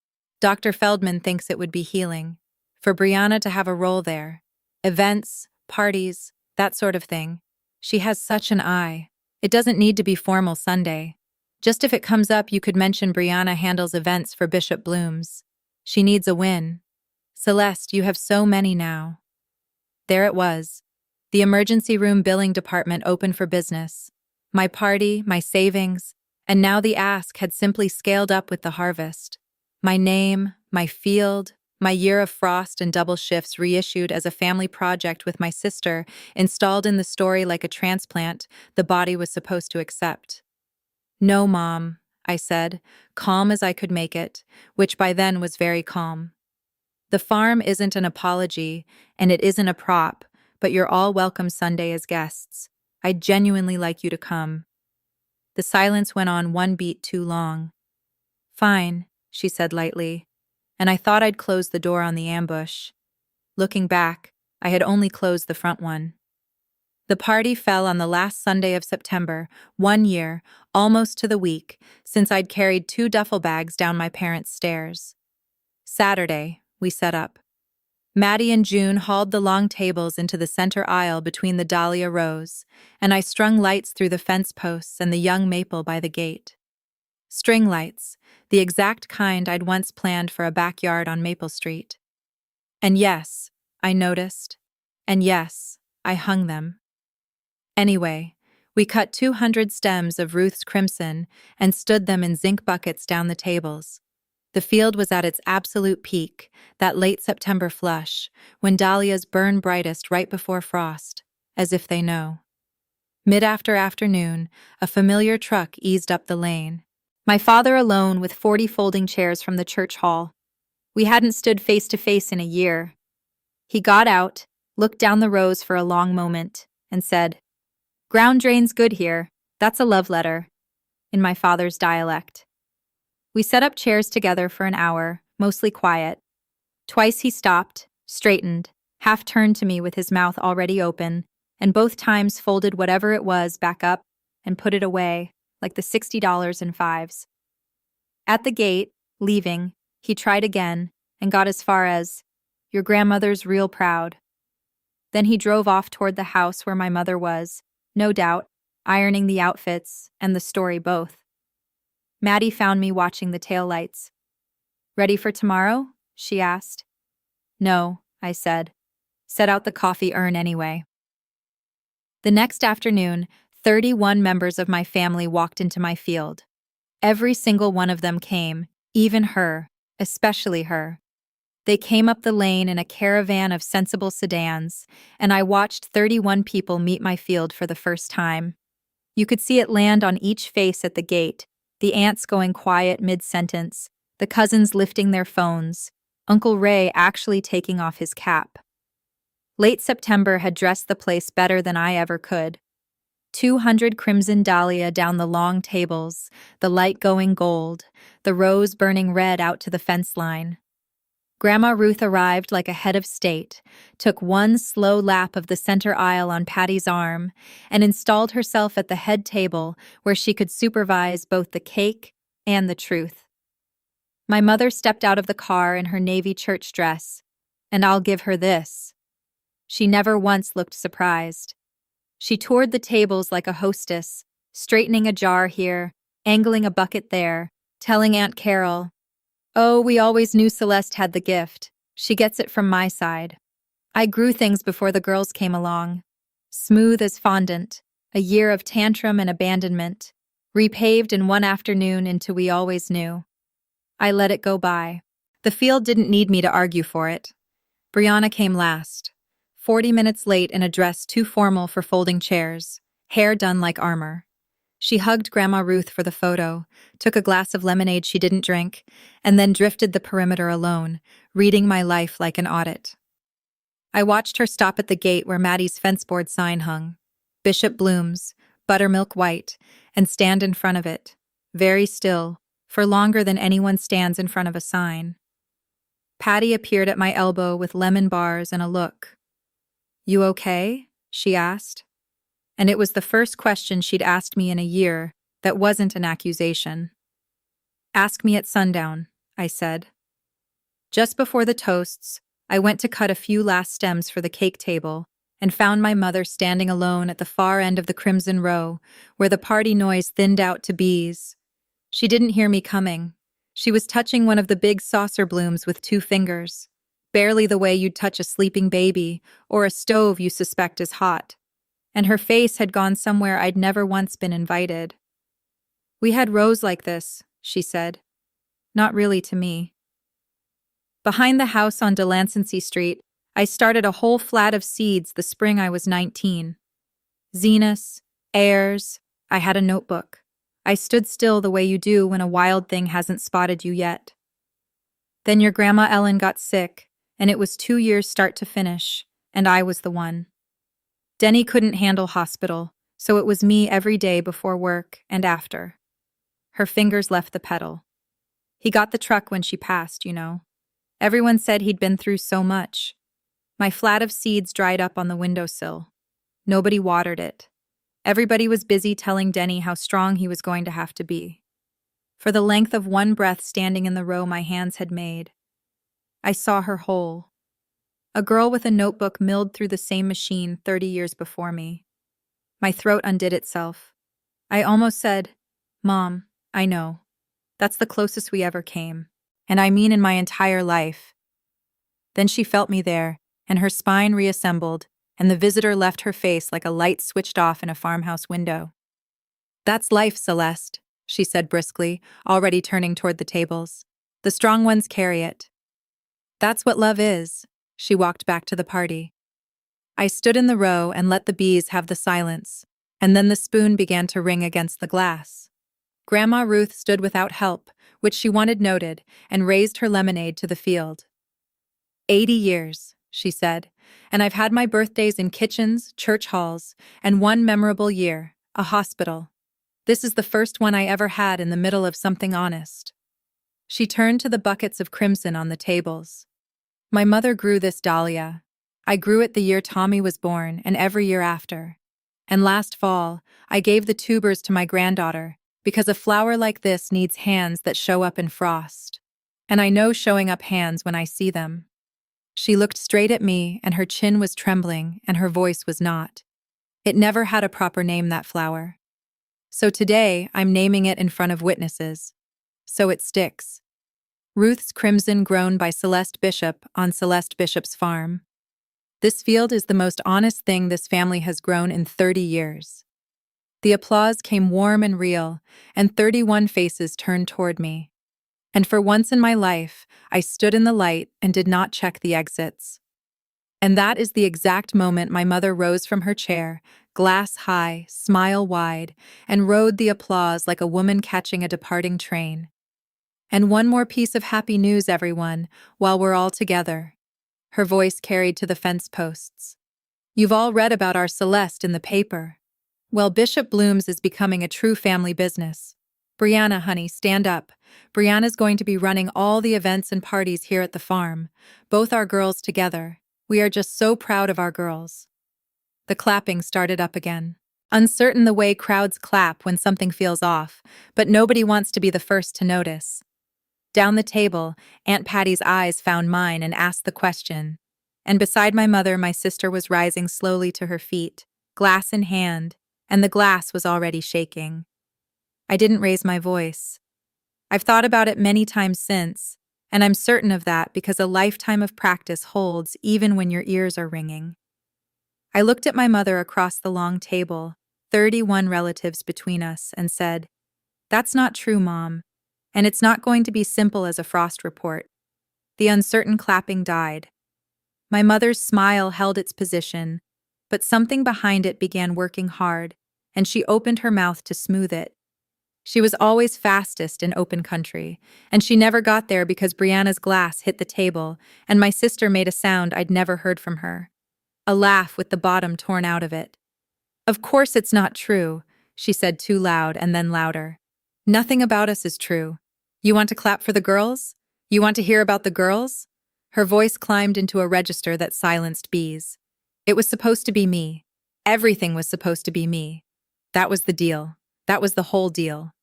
Dr. Feldman thinks it would be healing. For Brianna to have a role there. Events, parties, that sort of thing. She has such an eye. It doesn't need to be formal Sunday. Just if it comes up, you could mention Brianna handles events for Bishop Bloom's. She needs a win. Celeste, you have so many now." There it was. The emergency room billing department open for business. My party, my savings, and now the ask had simply scaled up with the harvest. My name, my field, my year of frost and double shifts reissued as a family project with my sister, installed in the story like a transplant the body was supposed to accept. "No, Mom," I said, calm as I could make it, which by then was very calm. "The farm isn't an apology, and it isn't a prop, but you're all welcome Sunday as guests. I'd genuinely like you to come." The silence went on 1 beat too long. "Fine. she said lightly, and I thought I'd closed the door on the ambush. Looking back, I had only closed the front one. The party fell on the last Sunday of September, 1 year, almost to the week, since I'd carried 2 duffel bags down my parents' stairs. Saturday, we set up. Maddie and June hauled the long tables into the center aisle between the dahlia rows, and I strung lights through the fence posts and the young maple by the gate. String lights, the exact kind I'd once planned for a backyard on Maple Street. And yes, I noticed. And yes, I hung them. Anyway, we cut 200 stems of Ruth's crimson and stood them in zinc buckets down the tables. The field was at its absolute peak, that late September flush, when dahlias burn brightest right before frost, as if they know. Mid-afternoon, a familiar truck eased up the lane. My father alone with 40 folding chairs from the church hall. We hadn't stood face to face in a year. He got out, looked down the rows for a long moment, and said, "Ground drain's good here. That's a love letter," in my father's dialect. We set up chairs together for an hour, mostly quiet. Twice he stopped, straightened, half turned to me with his mouth already open, and both times folded whatever it was back up and put it away, like the $60 in fives. At the gate, leaving, he tried again and got as far as, "Your grandmother's real proud." Then he drove off toward the house where my mother was, no doubt, ironing the outfits and the story both. Maddie found me watching the taillights. "Ready for tomorrow?" she asked. "No," I said. "Set out the coffee urn anyway." The next afternoon, 31 members of my family walked into my field. Every single one of them came, even her, especially her. They came up the lane in a caravan of sensible sedans, and I watched 31 people meet my field for the first time. You could see it land on each face at the gate, the aunts going quiet mid-sentence, the cousins lifting their phones, Uncle Ray actually taking off his cap. Late September had dressed the place better than I ever could. 200 crimson dahlia down the long tables, the light going gold, the rose burning red out to the fence line. Grandma Ruth arrived like a head of state, took one slow lap of the center aisle on Patty's arm, and installed herself at the head table where she could supervise both the cake and the truth. My mother stepped out of the car in her navy church dress, and I'll give her this. She never once looked surprised. She toured the tables like a hostess, straightening a jar here, angling a bucket there, telling Aunt Carol, "Oh, we always knew Celeste had the gift. She gets it from my side." I grew things before the girls came along. Smooth as fondant, a year of tantrum and abandonment, repaved in one afternoon into we always knew. I let it go by. The field didn't need me to argue for it. Brianna came last, 40 minutes late in a dress too formal for folding chairs, hair done like armor. She hugged Grandma Ruth for the photo, took a glass of lemonade she didn't drink, and then drifted the perimeter alone, reading my life like an audit. I watched her stop at the gate where Maddie's fenceboard sign hung, Bishop Bloom's, buttermilk white, and stand in front of it, very still, for longer than anyone stands in front of a sign. Patty appeared at my elbow with lemon bars and a look. "You okay?" she asked. And it was the first question she'd asked me in a year that wasn't an accusation. "Ask me at sundown," I said. Just before the toasts, I went to cut a few last stems for the cake table and found my mother standing alone at the far end of the crimson row, where the party noise thinned out to bees. She didn't hear me coming. She was touching one of the big saucer blooms with 2 fingers, barely the way you'd touch a sleeping baby or a stove you suspect is hot. And her face had gone somewhere I'd never once been invited. "We had rows like this," she said. Not really to me. Behind the house on Delancey Street, I started a whole flat of seeds the spring I was 19. Zenus, airs, I had a notebook. I stood still the way you do when a wild thing hasn't spotted you yet. Then your Grandma Ellen got sick, and it was 2 years start to finish, and I was the one. Denny couldn't handle hospital, so it was me every day before work and after. Her fingers left the pedal. He got the truck when she passed, you know. Everyone said he'd been through so much. My flat of seeds dried up on the windowsill. Nobody watered it. Everybody was busy telling Denny how strong he was going to have to be. For the length of one breath standing in the row my hands had made, I saw her whole. A girl with a notebook milled through the same machine 30 years before me. My throat undid itself. I almost said, "Mom, I know. That's the closest we ever came. And I mean in my entire life." Then she felt me there, and her spine reassembled, and the visitor left her face like a light switched off in a farmhouse window. "That's life, Celeste," she said briskly, already turning toward the tables. "The strong ones carry it. That's what love is." She walked back to the party. I stood in the row and let the bees have the silence, and then the spoon began to ring against the glass. Grandma Ruth stood without help, which she wanted noted, and raised her lemonade to the field. 80 years, she said, and I've had my birthdays in kitchens, church halls, and one memorable year, a hospital. This is the first one I ever had in the middle of something honest. She turned to the buckets of crimson on the tables. My mother grew this dahlia. I grew it the year Tommy was born and every year after. And last fall, I gave the tubers to my granddaughter, because a flower like this needs hands that show up in frost. And I know showing up hands when I see them. She looked straight at me, and her chin was trembling, and her voice was not. It never had a proper name, that flower. So today, I'm naming it in front of witnesses. So it sticks. Ruth's Crimson, grown by Celeste Bishop on Celeste Bishop's farm. This field is the most honest thing this family has grown in 30 years. The applause came warm and real, and 31 faces turned toward me. And for once in my life, I stood in the light and did not check the exits. And that is the exact moment my mother rose from her chair, glass high, smile wide, and rode the applause like a woman catching a departing train. "And one more piece of happy news, everyone, while we're all together." Her voice carried to the fence posts. "You've all read about our Celeste in the paper. Well, Bishop Bloom's is becoming a true family business. Brianna, honey, stand up. Brianna's going to be running all the events and parties here at the farm, both our girls together. We are just so proud of our girls." The clapping started up again. Uncertain the way crowds clap when something feels off, but nobody wants to be the first to notice. Down the table, Aunt Patty's eyes found mine and asked the question. And beside my mother, my sister was rising slowly to her feet, glass in hand, and the glass was already shaking. I didn't raise my voice. I've thought about it many times since, and I'm certain of that because a lifetime of practice holds even when your ears are ringing. I looked at my mother across the long table, 31 relatives between us, and said, "That's not true, Mom. And it's not going to be simple as a frost report." The uncertain clapping died. My mother's smile held its position, but something behind it began working hard, and she opened her mouth to smooth it. She was always fastest in open country, and she never got there because Brianna's glass hit the table, and my sister made a sound I'd never heard from her. A laugh with the bottom torn out of it. "Of course it's not true," she said too loud and then louder. "Nothing about us is true. You want to clap for the girls? You want to hear about the girls?" Her voice climbed into a register that silenced bees. It was supposed to be me. Everything was supposed to be me. That was the deal. That was the whole deal.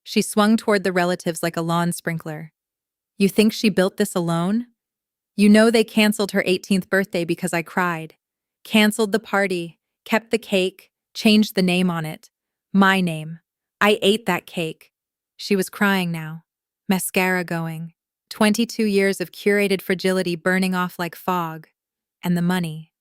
She swung toward the relatives like a lawn sprinkler. "You think she built this alone? You know they canceled her 18th birthday because I cried. Canceled the party, kept the cake, changed the name on it. My name. I ate that cake." She was crying now. Mascara going. 22 years of curated fragility burning off like fog. And the money.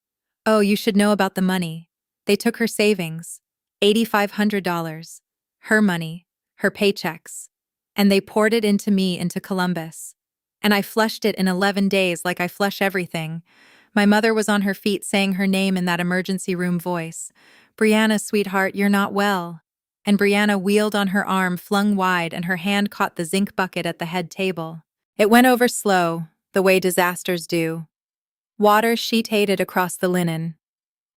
Oh, you should know about the money. They took her savings. $8,500. Her money. Her paychecks. And they poured it into me into Columbus. And I flushed it in 11 days like I flush everything. My mother was on her feet saying her name in that emergency room voice. "Brianna, sweetheart, you're not well." And Brianna wheeled on her arm flung wide and her hand caught the zinc bucket at the head table. It went over slow, the way disasters do. Water sheet-hated across the linen.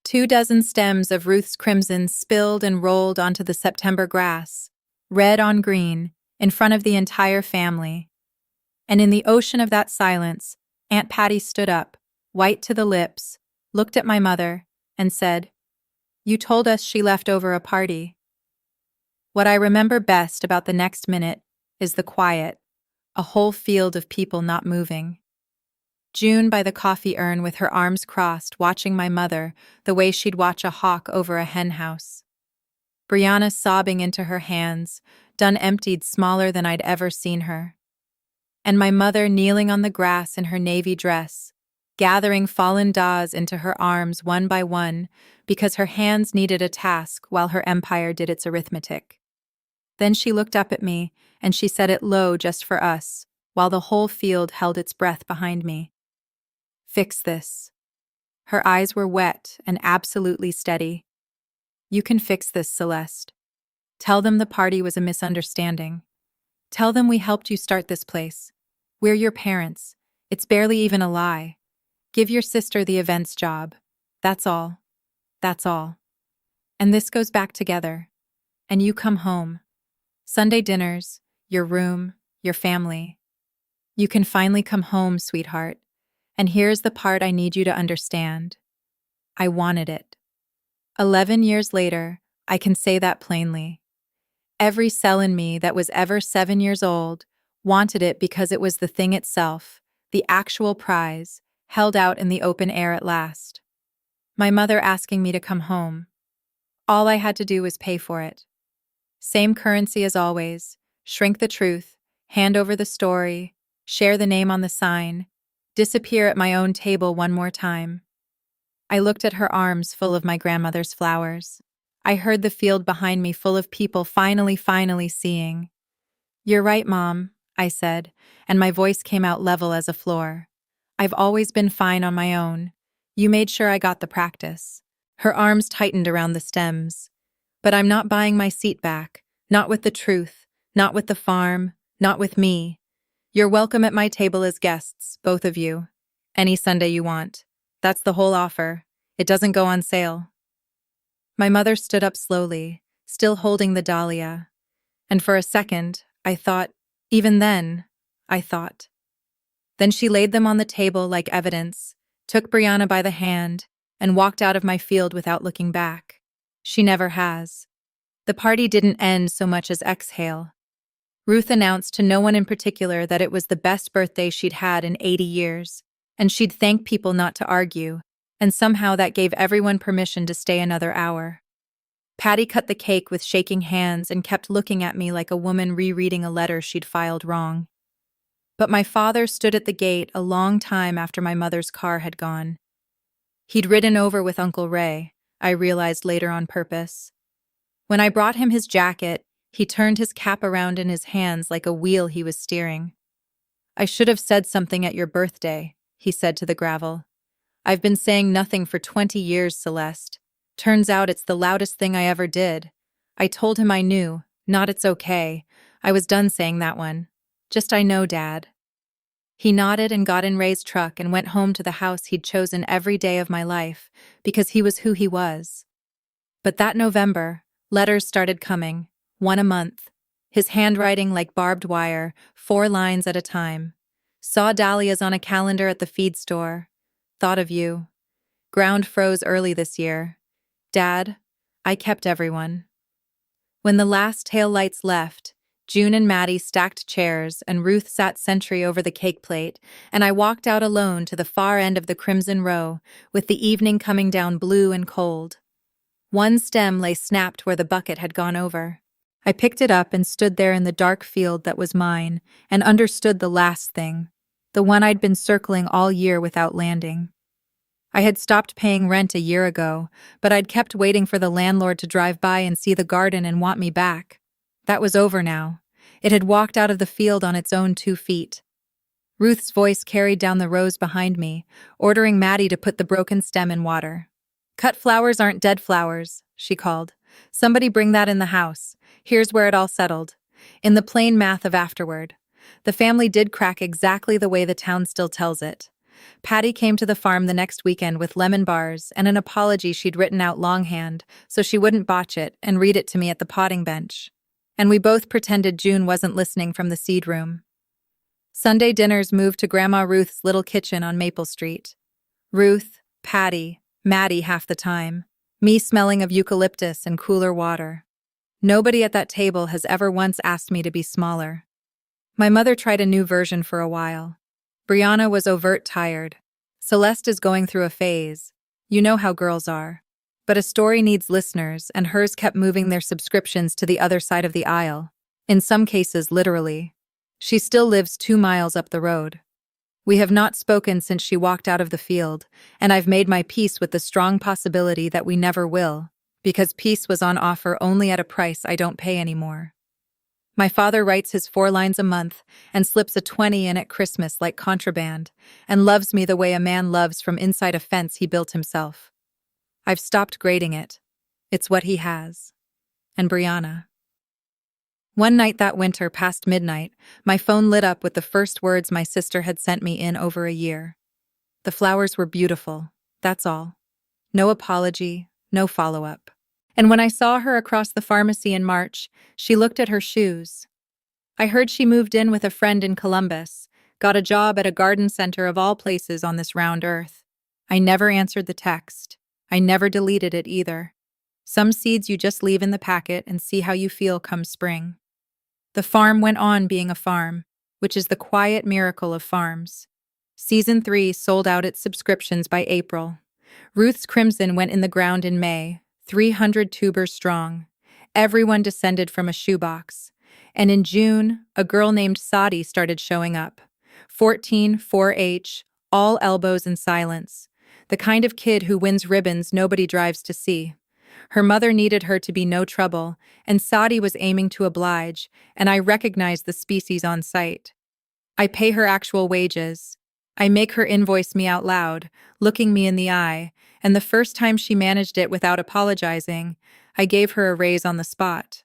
24 stems of Ruth's Crimson spilled and rolled onto the September grass, red on green, in front of the entire family. And in the ocean of that silence, Aunt Patty stood up, white to the lips, looked at my mother, and said, "You told us she left over a party." What I remember best about the next minute is the quiet, a whole field of people not moving. June by the coffee urn with her arms crossed, watching my mother the way she'd watch a hawk over a hen house. Brianna sobbing into her hands, done emptied smaller than I'd ever seen her. And my mother kneeling on the grass in her navy dress, gathering fallen daws into her arms one by one because her hands needed a task while her empire did its arithmetic. Then she looked up at me, and she said it low just for us, while the whole field held its breath behind me. "Fix this." Her eyes were wet and absolutely steady. "You can fix this, Celeste. Tell them the party was a misunderstanding. Tell them we helped you start this place. We're your parents. It's barely even a lie. Give your sister the events job. That's all. That's all. And this goes back together. And you come home. Sunday dinners, your room, your family. You can finally come home, sweetheart. And here's the part I need you to understand. I wanted it. 11 years later, I can say that plainly. Every cell in me that was ever 7 years old wanted it because it was the thing itself, the actual prize, held out in the open air at last. My mother asking me to come home. All I had to do was pay for it. Same currency as always, shrink the truth, hand over the story, share the name on the sign, disappear at my own table one more time. I looked at her arms full of my grandmother's flowers. I heard the field behind me full of people finally seeing. "You're right, Mom," I said, and my voice came out level as a floor. "I've always been fine on my own. You made sure I got the practice." Her arms tightened around the stems. "But I'm not buying my seat back. Not with the truth. Not with the farm. Not with me. You're welcome at my table as guests, both of you. Any Sunday you want. That's the whole offer. It doesn't go on sale." My mother stood up slowly, still holding the dahlia. And for a second, I thought, even then, I thought. Then she laid them on the table like evidence, took Brianna by the hand, and walked out of my field without looking back. She never has. The party didn't end so much as exhale. Ruth announced to no one in particular that it was the best birthday she'd had in 80 years, and she'd thank people not to argue, and somehow that gave everyone permission to stay another hour. Patty cut the cake with shaking hands and kept looking at me like a woman rereading a letter she'd filed wrong. But my father stood at the gate a long time after my mother's car had gone. He'd ridden over with Uncle Ray, I realized later on purpose. When I brought him his jacket, he turned his cap around in his hands like a wheel he was steering. "I should have said something at your birthday," he said to the gravel. "I've been saying nothing for 20 years, Celeste. Turns out it's the loudest thing I ever did." I told him I knew, not "it's okay." I was done saying that one. Just "I know, Dad." He nodded and got in Ray's truck and went home to the house he'd chosen every day of my life, because he was who he was. But that November, letters started coming, one a month. His handwriting like barbed wire, 4 lines at a time. "Saw dahlias on a calendar at the feed store. Thought of you. Ground froze early this year. Dad, I kept everyone." When the last tail lights left, June and Maddie stacked chairs and Ruth sat sentry over the cake plate, and I walked out alone to the far end of the crimson row, with the evening coming down blue and cold. One stem lay snapped where the bucket had gone over. I picked it up and stood there in the dark field that was mine, and understood the last thing, the one I'd been circling all year without landing. I had stopped paying rent a year ago, but I'd kept waiting for the landlord to drive by and see the garden and want me back. That was over now. It had walked out of the field on its own 2 feet. Ruth's voice carried down the rows behind me, ordering Maddie to put the broken stem in water. "Cut flowers aren't dead flowers," she called. "Somebody bring that in the house. Here's where it all settled." In the plain math of afterward, the family did crack exactly the way the town still tells it. Patty came to the farm the next weekend with lemon bars and an apology she'd written out longhand so she wouldn't botch it and read it to me at the potting bench. And we both pretended June wasn't listening from the seed room. Sunday dinners moved to Grandma Ruth's little kitchen on Maple Street. Ruth, Patty, Maddie half the time. Me smelling of eucalyptus and cooler water. Nobody at that table has ever once asked me to be smaller. My mother tried a new version for a while. Brianna was overt tired. Celeste is going through a phase. You know how girls are. But a story needs listeners, and hers kept moving their subscriptions to the other side of the aisle. In some cases, literally. She still lives 2 miles up the road. We have not spoken since she walked out of the field, and I've made my peace with the strong possibility that we never will, because peace was on offer only at a price I don't pay anymore. My father writes his 4 lines a month and slips a 20 in at Christmas like contraband, and loves me the way a man loves from inside a fence he built himself. I've stopped grading it. It's what he has. And Brianna. One night that winter, past midnight, my phone lit up with the first words my sister had sent me in over a year. The flowers were beautiful, that's all. No apology, no follow-up. And when I saw her across the pharmacy in March, she looked at her shoes. I heard she moved in with a friend in Columbus, got a job at a garden center of all places on this round earth. I never answered the text. I never deleted it either. Some seeds you just leave in the packet and see how you feel come spring. The farm went on being a farm, which is the quiet miracle of farms. Season 3 sold out its subscriptions by April. Ruth's Crimson went in the ground in May, 300 tubers strong. Everyone descended from a shoebox. And in June, a girl named Sadie started showing up. 14, 4-H, all elbows and silence. The kind of kid who wins ribbons nobody drives to see. Her mother needed her to be no trouble, and Sadie was aiming to oblige, and I recognized the species on sight. I pay her actual wages. I make her invoice me out loud, looking me in the eye, and the first time she managed it without apologizing, I gave her a raise on the spot.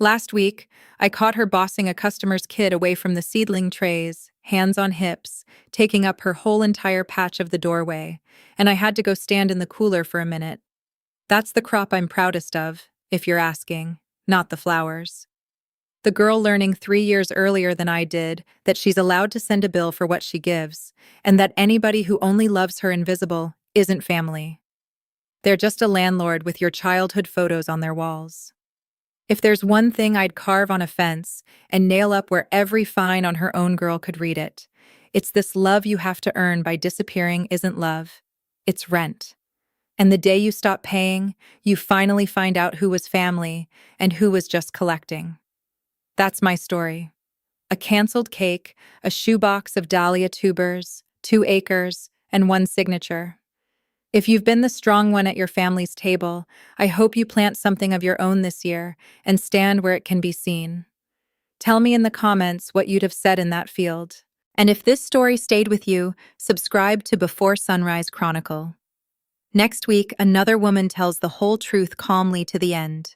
Last week, I caught her bossing a customer's kid away from the seedling trays, hands on hips, taking up her whole entire patch of the doorway, and I had to go stand in the cooler for a minute. That's the crop I'm proudest of, if you're asking, not the flowers. The girl learning 3 years earlier than I did that she's allowed to send a bill for what she gives, and that anybody who only loves her invisible isn't family. They're just a landlord with your childhood photos on their walls. If there's one thing I'd carve on a fence and nail up where every fine on her own girl could read it, it's this love you have to earn by disappearing isn't love, it's rent. And the day you stop paying, you finally find out who was family and who was just collecting. That's my story. A canceled cake, a shoebox of dahlia tubers, 2 acres, and 1 signature. If you've been the strong one at your family's table, I hope you plant something of your own this year and stand where it can be seen. Tell me in the comments what you'd have said in that field. And if this story stayed with you, subscribe to Before Sunrise Chronicle. Next week, another woman tells the whole truth calmly to the end.